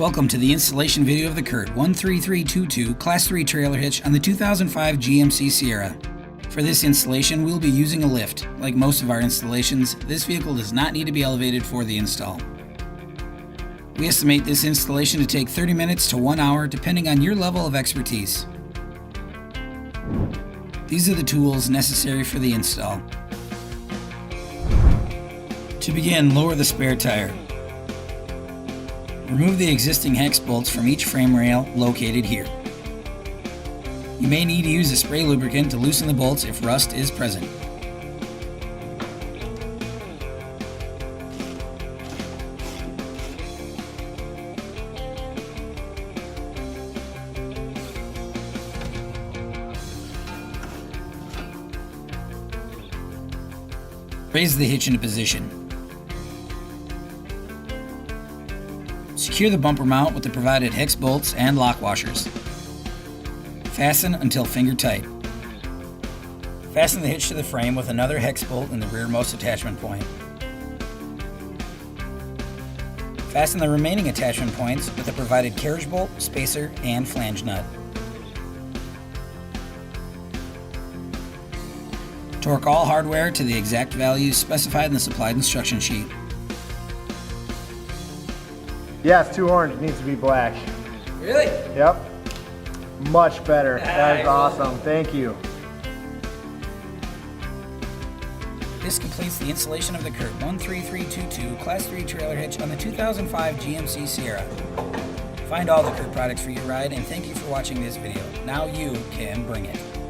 Welcome to the installation video of the CURT 13322 Class 3 trailer hitch on the 2005 GMC Sierra. For this installation, we'll be using a lift. Like most of our installations, this vehicle does not need to be elevated for the install. We estimate this installation to take 30 minutes to 1 hour depending on your level of expertise. These are the tools necessary for the install. To begin, lower the spare tire. Remove the existing hex bolts from each frame rail located here. You may need to use a spray lubricant to loosen the bolts if rust is present. Raise the hitch into position. Secure the bumper mount with the provided hex bolts and lock washers. Fasten until finger tight. Fasten the hitch to the frame with another hex bolt in the rearmost attachment point. Fasten the remaining attachment points with the provided carriage bolt, spacer, and flange nut. Torque all hardware to the exact values specified in the supplied instruction sheet. Yeah, it's too orange. It needs to be black. Really? Yep. Much better. That is awesome. Thank you. This completes the installation of the CURT 13322 Class 3 trailer hitch on the 2005 GMC Sierra. Find all the CURT products for your ride, and thank you for watching this video. Now you can bring it.